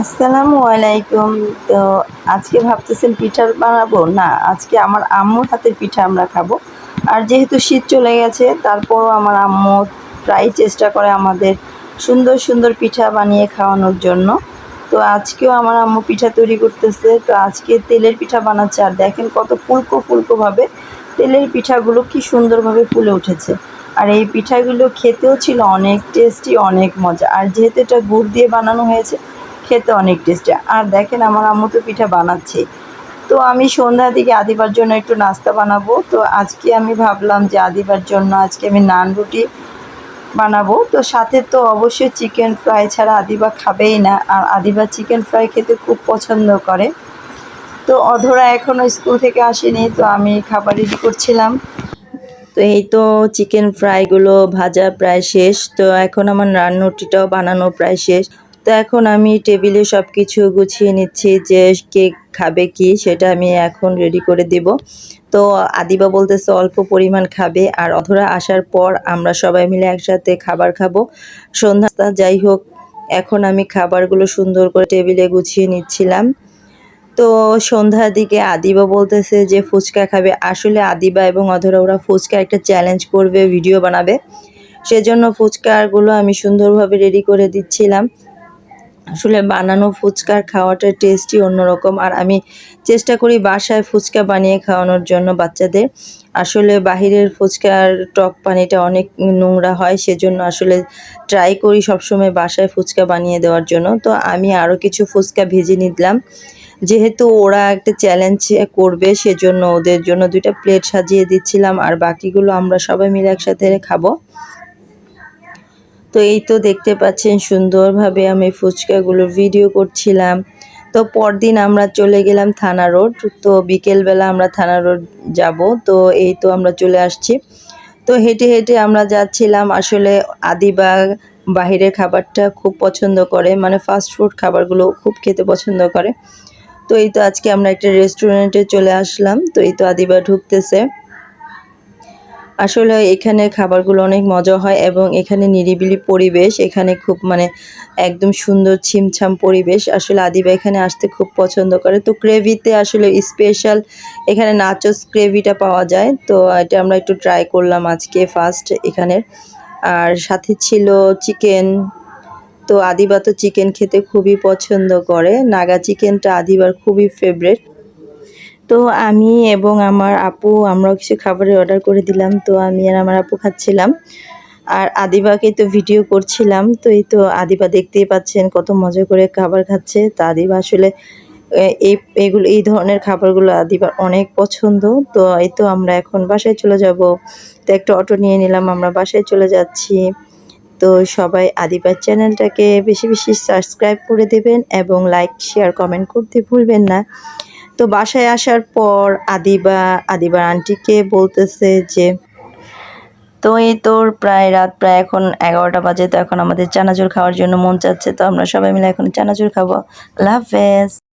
আসসালামু আলাইকুম। তো আজকে ভাবতেছেন পিঠা বানাবো? না, আজকে আমার আম্মুর হাতের পিঠা আমরা খাবো। আর যেহেতু শীত চলে গেছে, তারপরও আমার আম্মু প্রায় চেষ্টা করে আমাদের সুন্দর সুন্দর পিঠা বানিয়ে খাওয়ানোর জন্য। তো আজকেও আমার আম্মু পিঠা তৈরি করতেছে। তো আজকে তেলের পিঠা বানাচ্ছে, আর দেখেন কত ফুলকো ফুলকোভাবে তেলের পিঠাগুলো কি সুন্দরভাবে ফুলে উঠেছে। আর এই পিঠাগুলো খেতেও ছিল অনেক টেস্টি, অনেক মজা। আর যেহেতু এটা গুড় দিয়ে বানানো হয়েছে, খেতে অনেক টেস্টি। আর দেখেন আমার আম্মু তো পিঠা বানাচ্ছে। তো আমি সন্ধ্যার দিকে আদিবার জন্য একটু নাস্তা বানাবো। তো আজকে আমি ভাবলাম যে আদিবার জন্য আজকে আমি নান রুটি বানাবো। তো সাথে তো অবশ্যই চিকেন ফ্রাই ছাড়া আদিবা খাবেই না। আর আদিবা চিকেন ফ্রাই খেতে খুব পছন্দ করে। তো অধরা এখনও স্কুল থেকে আসেনি, তো আমি খাবার রেডি করছিলাম। তো এই তো চিকেন ফ্রাইগুলো ভাজা প্রায় শেষ। তো এখন আমার রান্নাটিটাও বানানো প্রায় শেষ। তো এখন আমি টেবিলে সব কিছু গুছিয়ে নিচ্ছি, যে কে খাবে কি সেটা আমি এখন রেডি করে দিব। তো আদিবা বলতেছে অল্প পরিমাণ খাবে, আর অধরা আসার পর আমরা সবাই মিলে একসাথে খাবার খাবো সন্ধ্যা। যাই হোক, এখন আমি খাবারগুলো সুন্দর করে টেবিলে গুছিয়ে নিচ্ছিলাম। তো সন্ধ্যার দিকে আদিবা বলতেছে যে ফুচকা খাবে। আসলে আদিবা এবং অধরা ওরা ফুচকা একটা চ্যালেঞ্জ করবে, ভিডিও বানাবে। সেজন্য ফুচকাগুলো আমি সুন্দরভাবে রেডি করে দিচ্ছিলাম। আসলে বানানো ফুচকার খাওয়াটার টেস্টই অন্যরকম। আর আমি চেষ্টা করি বাসায় ফুচকা বানিয়ে খাওয়ানোর জন্য বাচ্চাদের। আসলে বাহিরের ফুচকার টক পানিটা অনেক নোংরা হয়, সেজন্য আসলে ট্রাই করি সবসময় বাসায় ফুচকা বানিয়ে দেওয়ার জন্য। তো আমি আরও কিছু ফুচকা ভেজে নিলাম, যেহেতু ওরা একটা চ্যালেঞ্জ করবে, সেজন্য ওদের জন্য 2টা প্লেট সাজিয়ে দিচ্ছিলাম, আর বাকিগুলো আমরা সবাই মিলে একসাথে খাবো। তো এই তো দেখতে পাচ্ছেন সুন্দরভাবে আমি ফুচকাগুলোর ভিডিও করছিলাম। তো পরদিন আমরা চলে গেলাম থানা রোড। তো বিকেলবেলা আমরা থানা রোড যাব। তো এই তো আমরা চলে আসছি। তো হেঁটে হেঁটে আমরা যাচ্ছিলাম। আসলে আদিবা বাহিরের খাবারটা খুব পছন্দ করে, মানে ফাস্ট ফুড খাবারগুলো খুব খেতে পছন্দ করে। তো এই তো আজকে আমরা একটা রেস্টুরেন্টে চলে আসলাম। তো এই তো আদিবা ঢুকতেছে। আসলে এখানের খাবারগুলো অনেক মজা হয়, এবং এখানে নিরিবিলি পরিবেশ, এখানে খুব মানে একদম সুন্দর ছিমছাম পরিবেশ। আসলে আদিবা এখানে আসতে খুব পছন্দ করে। তো গ্রেভিতে আসলে স্পেশাল এখানে নাচোস গ্রেভিটা পাওয়া যায়। তো এটা আমরা একটু ট্রাই করলাম আজকে ফার্স্ট এখানের। আর সাথে ছিল চিকেন। তো আদিবা তো চিকেন খেতে খুবই পছন্দ করে। নাগা চিকেনটা আদিবার খুবই ফেভারিট। তো আমি এবং আমার আপু আমরাও কিছু খাবারের অর্ডার করে দিলাম। তো আমি আর আমার আপু খাচ্ছিলাম, আর আদিবাকে তো ভিডিও করছিলাম। তো এই তো আদিবা দেখতেই পাচ্ছেন কত মজা করে খাবার খাচ্ছে। তো আদিবা আসলে এই ধরনের খাবারগুলো আদিবার অনেক পছন্দ। তো এই তো আমরা এখন বাসায় চলে যাব। তো একটা অটো নিয়ে নিলাম, আমরা বাসায় চলে যাচ্ছি। তো সবাই আদিবার চ্যানেলটাকে বেশি বেশি সাবস্ক্রাইব করে দেবেন, এবং লাইক শেয়ার কমেন্ট করতে ভুলবেন না। তো বাসায় আসার পর আদিবার আন্টিকে বলতেছে যে, তো এই তোর প্রায় রাত প্রায় এখন 11টা বাজে। তো এখন আমাদের চানাচুর খাওয়ার জন্য মন চাচ্ছে। তো আমরা সবাই মিলে এখন চানাচুর খাবো। আল্লাহ হাফেজ।